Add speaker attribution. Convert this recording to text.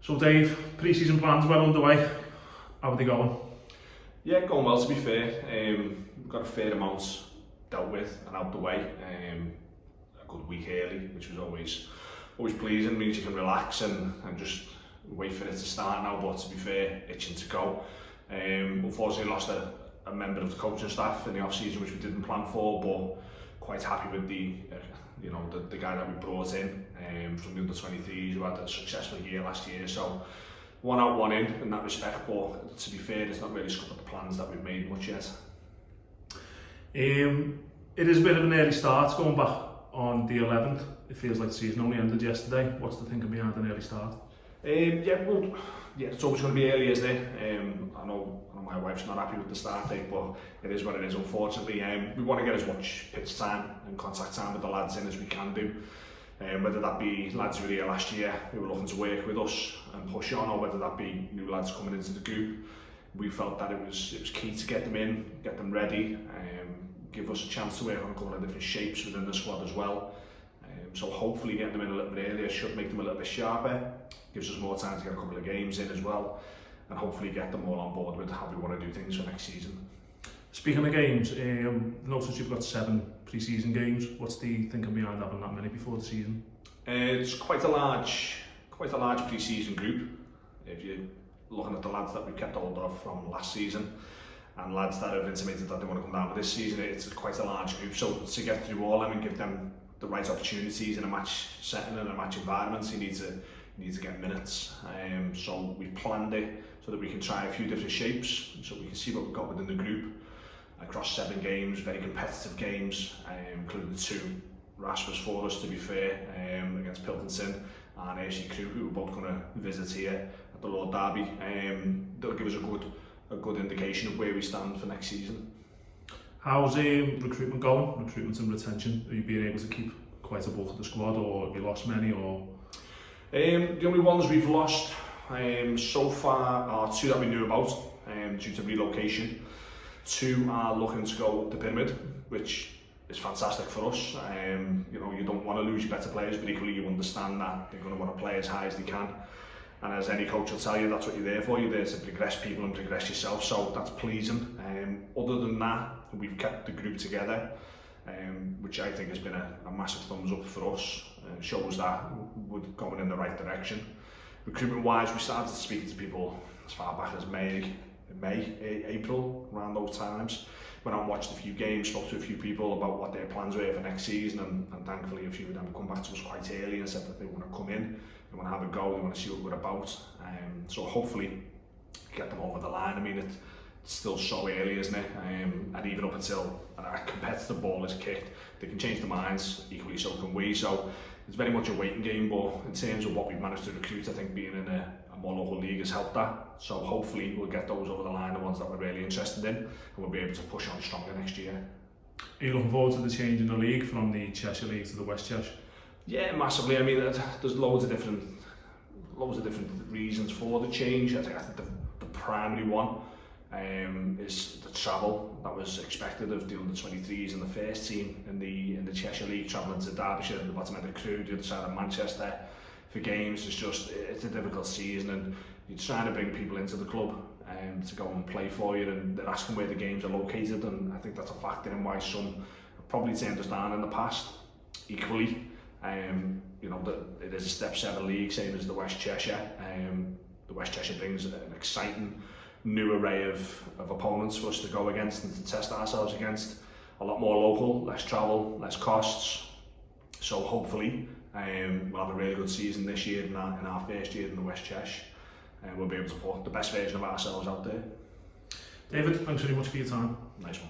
Speaker 1: So Dave, pre-season plans well underway. How are they going?
Speaker 2: Yeah, going well to be fair. We've got a fair amount dealt with and out the way. A good week early, which was always pleasing. Means you can relax and just wait for it to start now. But to be fair, itching to go. Unfortunately, lost a member of the coaching staff in the off season, which we didn't plan for. But quite happy with the guy that we brought in from the under-23s who had a successful year last year. So one out, one in that respect. But to be fair, it's not really scuppered the plans that we've made much yet.
Speaker 1: It is a bit of an early start going back on the 11th. It feels like the season only ended yesterday. What's the thinking behind an early start?
Speaker 2: It's always going to be early, isn't it? I know my wife's not happy with the start date, but it is what it is, unfortunately. We want to get as much pitch time and contact time with the lads in as we can do. Whether that be lads who were here last year who were looking to work with us and push on, or whether that be new lads coming into the group, we felt that it was key to get them in, get them ready, give us a chance to work on a couple of different shapes within the squad as well. So hopefully getting them in a little bit earlier should make them a little bit sharper, gives us more time to get a couple of games in as well, and hopefully get them all on board with how we want to do things for next season.
Speaker 1: Speaking of games, notice you've got 7 pre-season games. What's the thinking behind having that many before the season?
Speaker 2: It's quite a large pre-season group. If you're looking at the lads that we kept hold of from last season, and lads that have intimated that they want to come down for this season, it's quite a large group. So to get through all of them and give them the right opportunities in a match setting and a match environment, you need to get minutes. So we've planned it so that we can try a few different shapes, so we can see what we've got within the group across 7 games, very competitive games, including the 2 Raspers for us, to be fair, against Pilkington and AFC Crew, who we're both going to visit here at the Lord Derby. That'll give us a good indication of where we stand for next season.
Speaker 1: How's recruitment going? Recruitment and retention? Are you being able to keep quite a bulk of the squad, or have you lost many? Or
Speaker 2: the only ones we've lost so far are 2 that we knew about due to relocation. 2 are looking to go up the pyramid, which is fantastic for us. You don't want to lose your better players, but equally you understand that they're going to want to play as high as they can. And as any coach will tell you, that's what you're there for. You're there to progress people and progress yourself, so that's pleasing. Other than that, we've kept the group together, which I think has been a massive thumbs up for us. Shows that we're going in the right direction. Recruitment-wise, we started speaking to people as far back as April, around those times. Went out and watched a few games, spoke to a few people about what their plans were for next season, and thankfully a few of them come back to us quite early and said that they want to come in, they want to have a go, they want to see what we're about. So hopefully get them over the line. I mean, it's still so early, isn't it? And even up until a competitive ball is kicked, they can change their minds, equally so can we. So it's very much a waiting game, but in terms of what we've managed to recruit, I think being in a more local league has helped that. So hopefully we'll get those over the line, the ones that we're really interested in, and we'll be able to push on stronger next year.
Speaker 1: Are you looking forward to the change in the league from the Cheshire League to the West Cheshire?
Speaker 2: Yeah, massively. I mean, there's loads of different reasons for the change. I think the primary one is the travel that was expected of the under-23s and the first team in the Cheshire League, travelling to Derbyshire and the bottom end of Crewe, the other side of Manchester for games. It's a difficult season, and you're trying to bring people into the club to go and play for you, and they're asking where the games are located, and I think that's a factor in why some have probably turned us down in the past. Equally, it is a Step 7 league, same as the West Cheshire. The West Cheshire brings an exciting new array of opponents for us to go against and to test ourselves against. A lot more local, less travel, less costs. So hopefully we'll have a really good season this year in our first year in the West Cheshire, and we'll be able to put the best version of ourselves out there.
Speaker 1: David, thanks very much for your time.
Speaker 2: Nice one.